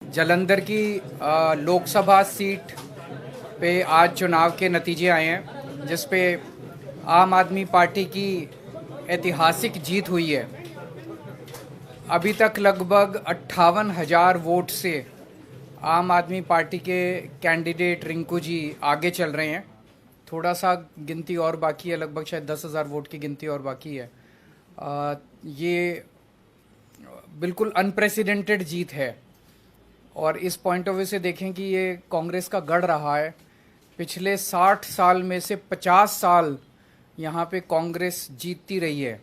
जालंधर की लोकसभा सीट पे आज चुनाव के नतीजे आए हैं, जिस पे आम आदमी पार्टी की ऐतिहासिक जीत हुई है। अभी तक लगभग 58,000 वोट से आम आदमी पार्टी के कैंडिडेट रिंकू जी आगे चल रहे हैं। थोड़ा सा गिनती और बाकी है, लगभग शायद 10,000 वोट की गिनती और बाकी है। ये बिल्कुल अनप्रेसिडेंटेड जीत है और इस पॉइंट ऑफ व्यू से देखें कि ये कांग्रेस का गढ़ रहा है। पिछले 60 साल में से 50 साल यहाँ पे कांग्रेस जीतती रही है,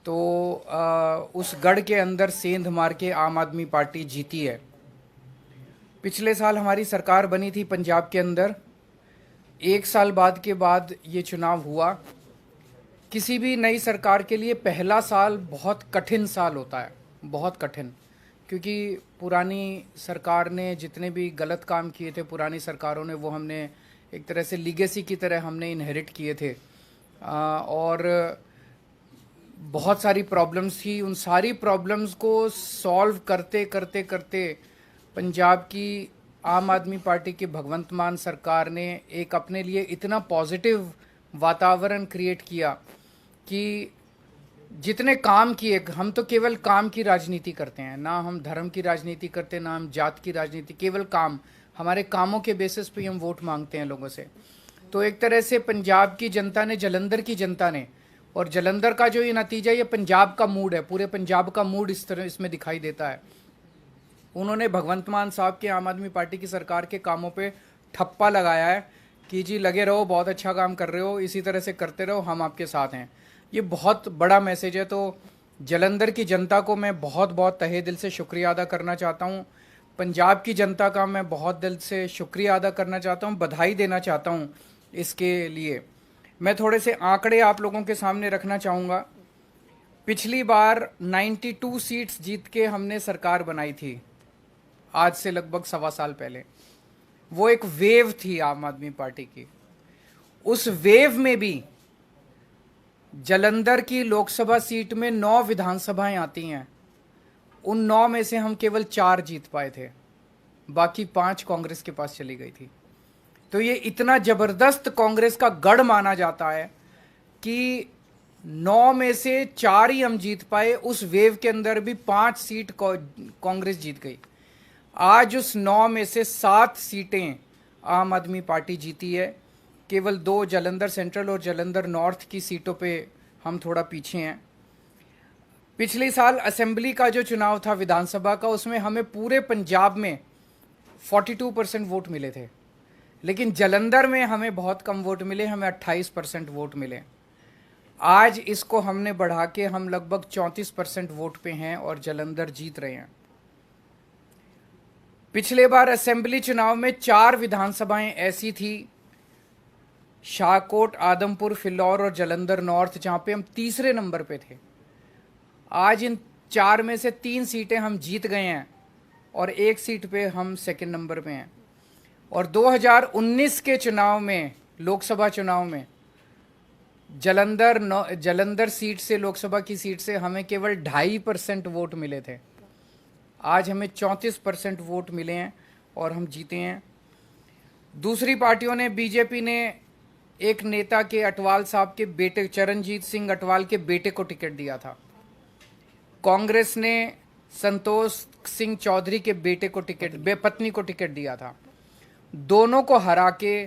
तो उस गढ़ के अंदर सेंध मार के आम आदमी पार्टी जीती है। पिछले साल हमारी सरकार बनी थी पंजाब के अंदर। एक साल बाद के बाद ये चुनाव हुआ। किसी भी नई सरकार के लिए पहला साल बहुत कठिन साल होता है, बहुत कठिन, क्योंकि पुरानी सरकार ने जितने भी गलत काम किए थे, पुरानी सरकारों ने, वो हमने एक तरह से लीगेसी की तरह हमने इनहेरिट किए थे। और बहुत सारी प्रॉब्लम्स थी। उन सारी प्रॉब्लम्स को सॉल्व करते करते करते पंजाब की आम आदमी पार्टी की भगवंत मान सरकार ने एक अपने लिए इतना पॉजिटिव वातावरण क्रिएट किया कि जितने काम किए, हम तो केवल काम की राजनीति करते हैं, ना हम धर्म की राजनीति करते, ना हम जात की राजनीति, केवल काम। हमारे कामों के बेसिस पे हम वोट मांगते हैं लोगों से। तो एक तरह से पंजाब की जनता ने, जालंधर की जनता ने, और जालंधर का जो ये नतीजा, ये पंजाब का मूड है, पूरे पंजाब का मूड इस तरह इसमें दिखाई देता है। उन्होंने भगवंत मान साहब के आम आदमी पार्टी की सरकार के कामों पे ठप्पा लगाया है कि जी लगे रहो, बहुत अच्छा काम कर रहे हो, इसी तरह से करते रहो, हम आपके साथ हैं। ये बहुत बड़ा मैसेज है। तो जालंधर की जनता को मैं बहुत बहुत तहे दिल से शुक्रिया अदा करना चाहता हूँ। पंजाब की जनता का मैं बहुत दिल से शुक्रिया अदा करना चाहता हूँ, बधाई देना चाहता हूँ इसके लिए। मैं थोड़े से आंकड़े आप लोगों के सामने रखना चाहूँगा। पिछली बार 92 सीट्स जीत के हमने सरकार बनाई थी, आज से लगभग 1.25 साल पहले। वो एक वेव थी आम आदमी पार्टी की। उस वेव में भी जालंधर की लोकसभा सीट में 9 विधानसभाएं आती हैं। उन 9 में से हम केवल 4 जीत पाए थे, बाकी 5 कांग्रेस के पास चली गई थी। तो ये इतना जबरदस्त कांग्रेस का गढ़ माना जाता है कि 9 में से 4 ही हम जीत पाए। उस वेव के अंदर भी 5 सीट कांग्रेस जीत गई। आज उस 9 में से 7 सीटें आम आदमी पार्टी जीती है। केवल 2 जालंधर सेंट्रल और जालंधर नॉर्थ की सीटों पे हम थोड़ा पीछे हैं। पिछले साल असेंबली का जो चुनाव था विधानसभा का, उसमें हमें पूरे पंजाब में 42% वोट मिले थे, लेकिन जालंधर में हमें बहुत कम वोट मिले, हमें 28% वोट मिले। आज इसको हमने बढ़ा के हम लगभग 34% वोट पे हैं और जालंधर जीत रहे हैं। पिछले बार असेंबली चुनाव में 4 विधानसभाएं ऐसी थी, शाहकोट, आदमपुर, फिलौर और जालंधर नॉर्थ, जहां पे हम तीसरे नंबर पे थे। आज इन 4 में से 3 सीटें हम जीत गए हैं और 1 सीट पे हम सेकंड नंबर पे हैं। और 2019 के चुनाव में, लोकसभा चुनाव में, जालंधर सीट से, लोकसभा की सीट से हमें केवल 2.5% वोट मिले थे। आज हमें 34% वोट मिले हैं और हम जीते हैं। दूसरी पार्टियों ने, बीजेपी ने एक नेता के, अटवाल साहब के बेटे, चरणजीत सिंह अटवाल के बेटे को टिकट दिया था। कांग्रेस ने संतोष सिंह चौधरी के बेटे को पत्नी को टिकट दिया था। दोनों को हरा के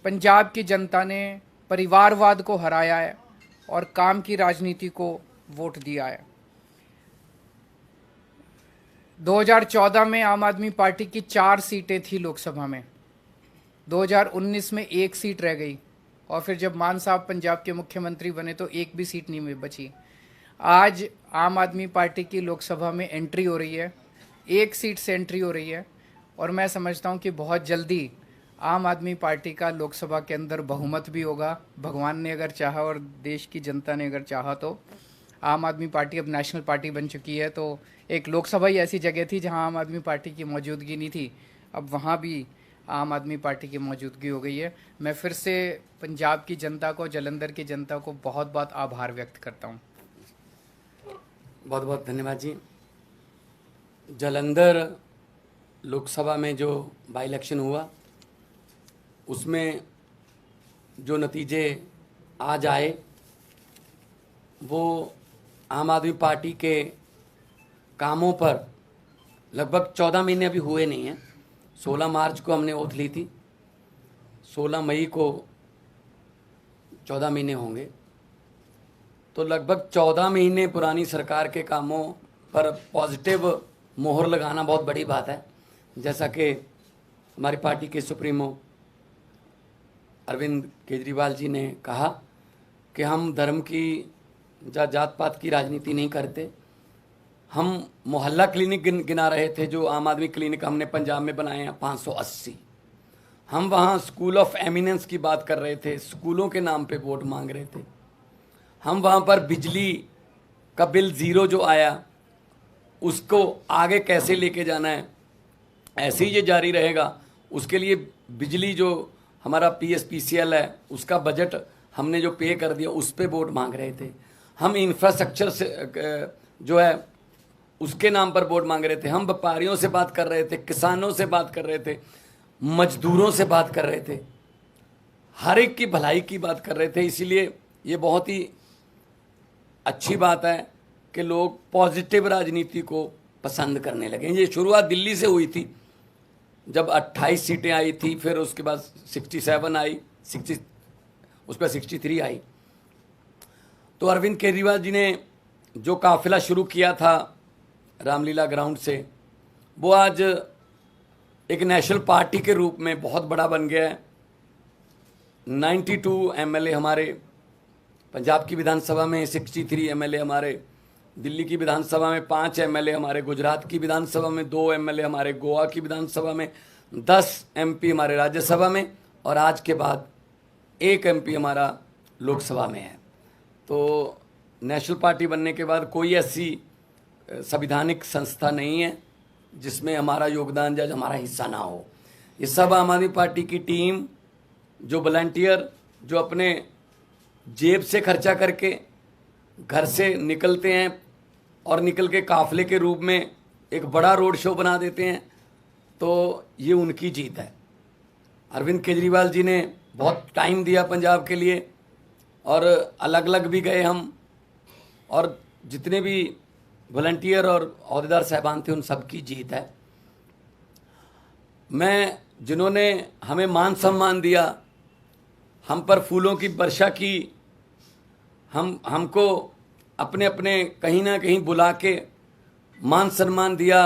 पंजाब की जनता ने परिवारवाद को हराया है और काम की राजनीति को वोट दिया है। 2014 में आम आदमी पार्टी की 4 सीटें थी लोकसभा में। 2019 में 1 सीट रह गई और फिर जब मान साहब पंजाब के मुख्यमंत्री बने तो 1 भी सीट नहीं बची। आज आम आदमी पार्टी की लोकसभा में एंट्री हो रही है, 1 सीट से एंट्री हो रही है और मैं समझता हूं कि बहुत जल्दी आम आदमी पार्टी का लोकसभा के अंदर बहुमत भी होगा। भगवान ने अगर चाहा और देश की जनता ने अगर चाहा तो आम आदमी पार्टी अब नेशनल पार्टी बन चुकी है। तो एक लोकसभा ही ऐसी जगह थी जहां आम आदमी पार्टी की मौजूदगी नहीं थी, अब वहां भी आम आदमी पार्टी की मौजूदगी हो गई है। मैं फिर से पंजाब की जनता को, जालंधर की जनता को बहुत बहुत आभार व्यक्त करता हूं। बहुत बहुत धन्यवाद जी। जालंधर लोकसभा में जो बाई इलेक्शन हुआ उसमें जो नतीजे आज आए वो आम आदमी पार्टी के कामों पर लगभग 14 महीने अभी हुए नहीं हैं। 16 मार्च को हमने ओथ ली थी, 16 मई को 14 महीने होंगे, तो लगभग 14 महीने पुरानी सरकार के कामों पर पॉजिटिव मोहर लगाना बहुत बड़ी बात है। जैसा कि हमारी पार्टी के सुप्रीमो अरविंद केजरीवाल जी ने कहा कि हम धर्म की या जात पात की राजनीति नहीं करते। हम मोहल्ला क्लिनिक गिना रहे थे, जो आम आदमी क्लिनिक हमने पंजाब में बनाए हैं 580। हम वहाँ स्कूल ऑफ एमिनेंस की बात कर रहे थे, स्कूलों के नाम पे वोट मांग रहे थे। हम वहाँ पर बिजली का बिल ज़ीरो जो आया उसको आगे कैसे लेके जाना है, ऐसे ही ये जारी रहेगा, उसके लिए बिजली जो हमारा PSPCL है उसका बजट हमने जो पे कर दिया उस पर वोट मांग रहे थे। हम इंफ्रास्ट्रक्चर से जो है उसके नाम पर वोट मांग रहे थे। हम व्यापारियों से बात कर रहे थे, किसानों से बात कर रहे थे, मजदूरों से बात कर रहे थे, हर एक की भलाई की बात कर रहे थे। इसीलिए ये बहुत ही अच्छी बात है कि लोग पॉजिटिव राजनीति को पसंद करने लगे। ये शुरुआत दिल्ली से हुई थी, जब 28 सीटें आई थी, फिर उसके बाद 67 आई, 60 उस पर 63 आई। तो अरविंद केजरीवाल जी ने जो काफिला शुरू किया था रामलीला ग्राउंड से, वो आज एक नेशनल पार्टी के रूप में बहुत बड़ा बन गया है। 92 MLA हमारे पंजाब की विधानसभा में, 63 MLA हमारे दिल्ली की विधानसभा में, 5 MLA हमारे गुजरात की विधानसभा में, 2 MLA हमारे गोवा की विधानसभा में, 10 MP हमारे राज्यसभा में, और आज के बाद 1 MP हमारा लोकसभा में है। तो नेशनल पार्टी बनने के बाद कोई ऐसी संवैधानिक संस्था नहीं है जिसमें हमारा योगदान या हमारा हिस्सा ना हो। ये सब आम आदमी पार्टी की टीम, जो वॉलंटियर, जो अपने जेब से खर्चा करके घर से निकलते हैं और निकल के काफिले के रूप में एक बड़ा रोड शो बना देते हैं, तो ये उनकी जीत है। अरविंद केजरीवाल जी ने बहुत टाइम दिया पंजाब के लिए, और अलग अलग भी गए हम, और जितने भी वॉलंटियर और अहदेदार साहबान थे उन सब की जीत है। मैं जिन्होंने हमें मान सम्मान दिया, हम पर फूलों की वर्षा की, हमको अपने अपने कहीं ना कहीं बुला के मान सम्मान दिया,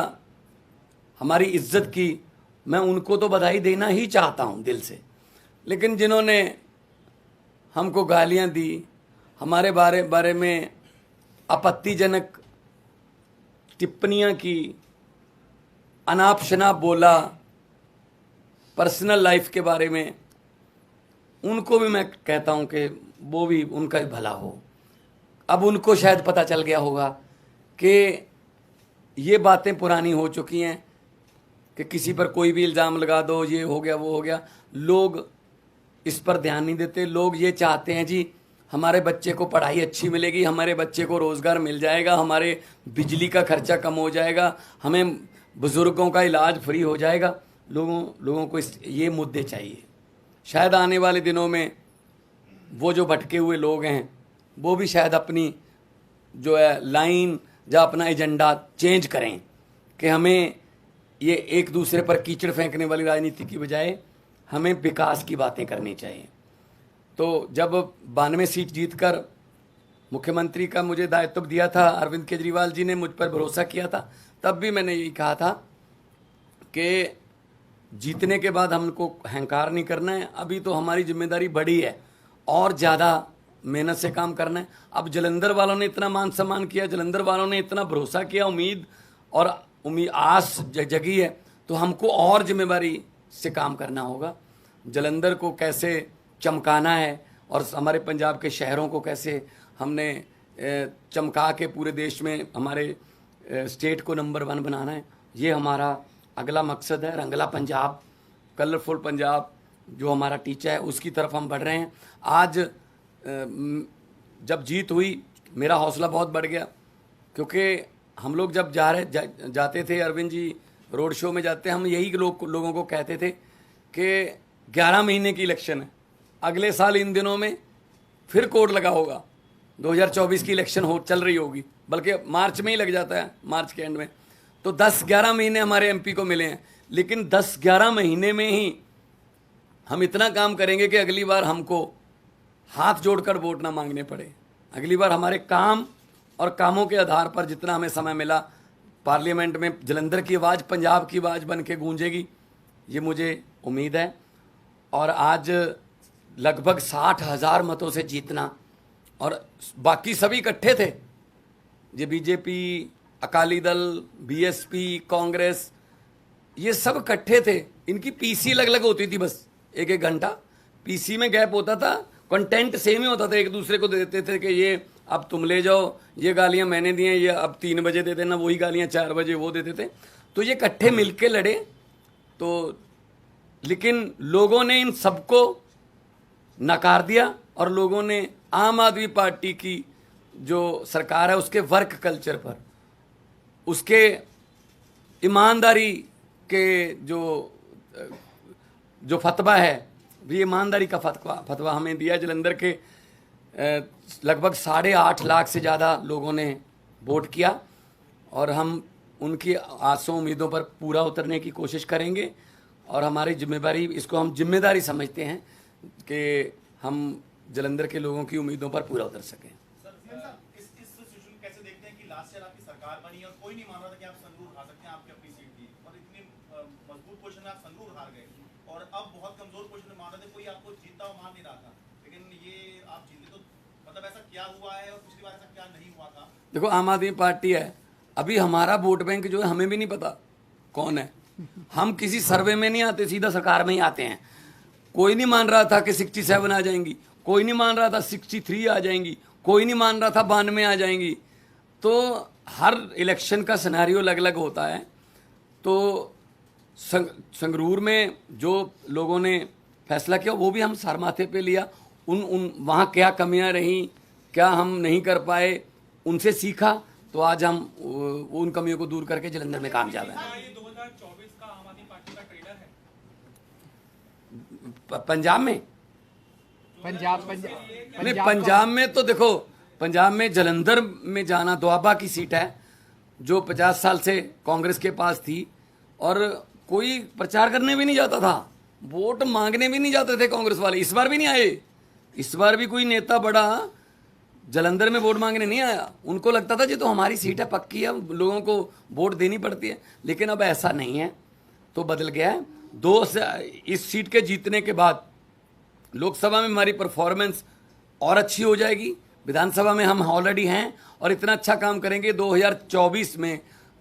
हमारी इज्जत की, मैं उनको तो बधाई देना ही चाहता हूं दिल से। लेकिन जिन्होंने हमको गालियां दी, हमारे बारे में आपत्तिजनक टिप्पणियां की, अनाप शनाप बोला, पर्सनल लाइफ के बारे में, उनको भी मैं कहता हूं कि वो भी, उनका भी भला हो। अब उनको शायद पता चल गया होगा कि ये बातें पुरानी हो चुकी हैं कि किसी पर कोई भी इल्ज़ाम लगा दो, ये हो गया वो हो गया। लोग इस पर ध्यान नहीं देते। लोग ये चाहते हैं जी हमारे बच्चे को पढ़ाई अच्छी मिलेगी, हमारे बच्चे को रोज़गार मिल जाएगा, हमारे बिजली का खर्चा कम हो जाएगा, हमें बुज़ुर्गों का इलाज फ्री हो जाएगा। लोगों को ये मुद्दे चाहिए। शायद आने वाले दिनों में वो जो भटके हुए लोग हैं वो भी शायद अपनी जो है लाइन या अपना एजेंडा चेंज करें कि हमें ये एक दूसरे पर कीचड़ फेंकने वाली राजनीति की बजाय हमें विकास की बातें करनी चाहिए। तो जब 92 सीट जीतकर मुख्यमंत्री का मुझे दायित्व दिया था, अरविंद केजरीवाल जी ने मुझ पर भरोसा किया था, तब भी मैंने यही कहा था कि जीतने के बाद हमको अहंकार नहीं करना है। अभी तो हमारी जिम्मेदारी बड़ी है और ज़्यादा मेहनत से काम करना है। अब जलंधर वालों ने इतना मान सम्मान किया, जलंधर वालों ने इतना भरोसा किया, उम्मीद आस जगी है, तो हमको और जिम्मेदारी से काम करना होगा। जलंधर को कैसे चमकाना है और हमारे पंजाब के शहरों को कैसे हमने चमका के पूरे देश में हमारे स्टेट को नंबर 1 बनाना है, ये हमारा अगला मकसद है। रंगला पंजाब, कलरफुल पंजाब जो हमारा टीचा है, उसकी तरफ हम बढ़ रहे हैं। आज जब जीत हुई मेरा हौसला बहुत बढ़ गया, क्योंकि हम लोग जब जाते थे, अरविंद जी रोड शो में जाते हैं, हम यही लोगों को कहते थे कि 11 महीने की इलेक्शन है, अगले साल इन दिनों में फिर कोड लगा होगा, 2024 की इलेक्शन चल रही होगी, बल्कि मार्च में ही लग जाता है, मार्च के एंड में। तो 10-11 महीने हमारे एमपी को मिले हैं, लेकिन 10-11 महीने में ही हम इतना काम करेंगे कि अगली बार हमको हाथ जोड़कर वोट ना मांगने पड़े। अगली बार हमारे काम और कामों के आधार पर जितना हमें समय मिला, पार्लियामेंट में जलंधर की आवाज़ पंजाब की आवाज़ बन के गूंजेगी, ये मुझे उम्मीद है। और आज लगभग 60,000 मतों से जीतना, और बाकी सभी इकट्ठे थे, ये बीजेपी, अकाली दल, बीएसपी, कांग्रेस, ये सब इकट्ठे थे। इनकी पीसी अलग अलग होती थी, बस एक एक घंटा पीसी में गैप होता था, कंटेंट सेम ही होता था, एक दूसरे को दे देते थे कि ये अब तुम ले जाओ, ये गालियां मैंने दी हैं, ये अब 3 बजे दे देना, वही गालियां 4 बजे वो देते थे। तो ये इकट्ठे मिलके लड़े। तो लेकिन लोगों ने इन सबको नकार दिया, और लोगों ने आम आदमी पार्टी की जो सरकार है उसके वर्क कल्चर पर, उसके ईमानदारी के जो फतवा है, ये ईमानदारी का फतवा हमें दिया। जलंधर के लगभग 8.5 लाख से ज़्यादा लोगों ने वोट किया, और हम उनकी आसों उम्मीदों पर पूरा उतरने की कोशिश करेंगे। और हमारी जिम्मेदारी, इसको हम जिम्मेदारी समझते हैं कि हम जलंधर के लोगों की उम्मीदों पर पूरा उतर सकें। इस सिचुएशन कैसे देखते हैं कि लास्ट ईयर आपकी सरकार बनी और कोई नहीं मान रहा था कि आप संगरूर हार सकते हैं, आपकी अपनी सीट थी, और इतनी मजबूत पोजीशन में आप संगरूर हार गए, और अब बहुत कमजोर पोजीशन में मान रहे थे, कोई आपको जीतता हुआ मान नहीं रहा था, लेकिन ये आप जीते। तो मतलब ऐसा क्या हुआ है और पिछली बार ऐसा क्या नहीं हुआ था? देखो, आम आदमी पार्टी है, अभी हमारा वोट बैंक जो है हमें भी नहीं पता कौन है। हम किसी सर्वे में नहीं आते, सीधा सरकार में ही आते हैं। कोई नहीं मान रहा था कि 67 आ जाएंगी, कोई नहीं मान रहा था 63 आ जाएंगी, कोई नहीं मान रहा था 92 आ जाएंगी। तो हर इलेक्शन का सिनेरियो अलग अलग होता है। तो संगरूर में जो लोगों ने फैसला किया वो भी हम सर माथे पे लिया। उन वहाँ क्या कमियां रहीं, क्या हम नहीं कर पाए, उनसे सीखा। तो आज हम उन कमियों को दूर करके जलंधर में कामयाब हैं। ये 2024 का आम आदमी पार्टी का ट्रेलर है पंजाब में, नहीं पंजाब में तो देखो, पंजाब में जलंधर में जाना दोआबा की सीट है, जो 50 साल से कांग्रेस के पास थी, और कोई प्रचार करने भी नहीं जाता था, वोट मांगने भी नहीं जाते थे कांग्रेस वाले। इस बार भी नहीं आए, इस बार भी कोई नेता बड़ा जलंधर में वोट मांगने नहीं आया। उनको लगता था ये तो हमारी सीट है, पक्की है, लोगों को वोट देनी पड़ती है। लेकिन अब ऐसा नहीं है, तो बदल गया है। इस सीट के जीतने के बाद लोकसभा में हमारी परफॉर्मेंस और अच्छी हो जाएगी, विधानसभा में हम ऑलरेडी हैं, और इतना अच्छा काम करेंगे 2024 में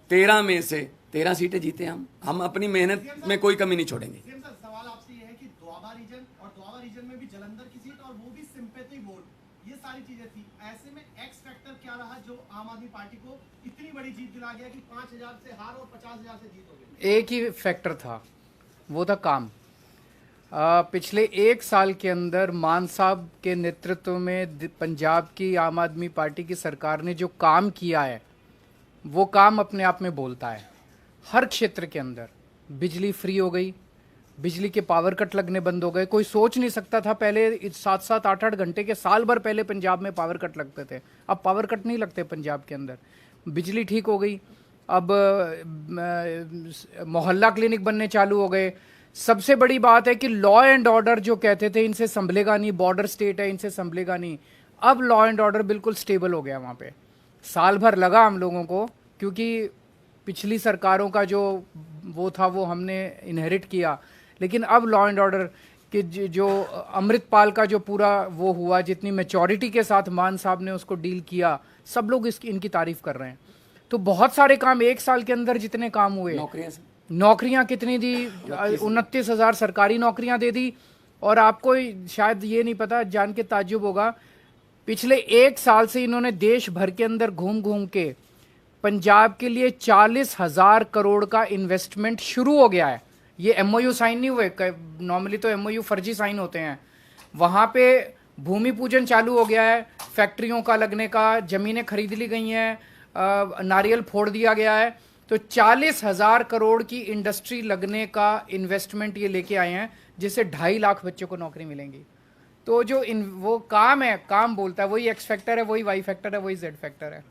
13 में से 13 सीटें जीते हम अपनी मेहनत में कोई कमी नहीं छोड़ेंगे। सवाल आपसे ये है कि दोआबा रीजन, और दोआबा रीजन में भी जलंधर की सीट, और वो भी सिंपैथी वोट, ये सारी चीजें थी। ऐसे में एक्स फैक्टर क्या रहा जो आम आदमी पार्टी को इतनी बड़ी जीत दिला गया कि 5,000 से हार और 50,000 से जीत हो गई? एक ही फैक्टर था, वो था काम। पिछले 1 साल के अंदर मान साहब के नेतृत्व में पंजाब की आम आदमी पार्टी की सरकार ने जो काम किया है, वो काम अपने आप में बोलता है। हर क्षेत्र के अंदर बिजली फ्री हो गई, बिजली के पावर कट लगने बंद हो गए। कोई सोच नहीं सकता था पहले 7-7, 8-8 घंटे के, साल भर पहले पंजाब में पावर कट लगते थे, अब पावर कट नहीं लगते पंजाब के अंदर। बिजली ठीक हो गई, अब मोहल्ला क्लिनिक बनने चालू हो गए। सबसे बड़ी बात है कि लॉ एंड ऑर्डर जो कहते थे इनसे संभलेगा नहीं, बॉर्डर स्टेट है इनसे संभलेगा नहीं, अब लॉ एंड ऑर्डर बिल्कुल स्टेबल हो गया वहाँ पे। साल भर लगा हम लोगों को, क्योंकि पिछली सरकारों का जो वो था वो हमने इनहेरिट किया, लेकिन अब लॉ एंड ऑर्डर के जो अमृतपाल का जो पूरा वो हुआ, जितनी मैच्योरिटी के साथ मान साहब ने उसको डील किया, सब लोग इनकी तारीफ कर रहे हैं। तो बहुत सारे काम 1 साल के अंदर जितने काम हुए, नौकरियां कितनी दी, 29,000 सरकारी नौकरियां दे दी। और आपको शायद ये नहीं पता, जान के ताज्जुब होगा, पिछले 1 साल से इन्होंने देश भर के अंदर घूम घूम के पंजाब के लिए 40,000 करोड़ का इन्वेस्टमेंट शुरू हो गया है। ये एमओयू साइन नहीं हुए, नॉर्मली तो एमओयू फर्जी साइन होते हैं। वहाँ पे भूमि पूजन चालू हो गया है, फैक्ट्रियों का लगने का, जमीनें खरीद ली गई हैं, नारियल फोड़ दिया गया है, तो 40,000 करोड़ की इंडस्ट्री लगने का इन्वेस्टमेंट ये लेके आए हैं, जिससे 2.5 लाख बच्चों को नौकरी मिलेंगी। तो जो वो काम है, काम बोलता है, वही एक्स फैक्टर है, वही वाई फैक्टर है, वही जेड फैक्टर है।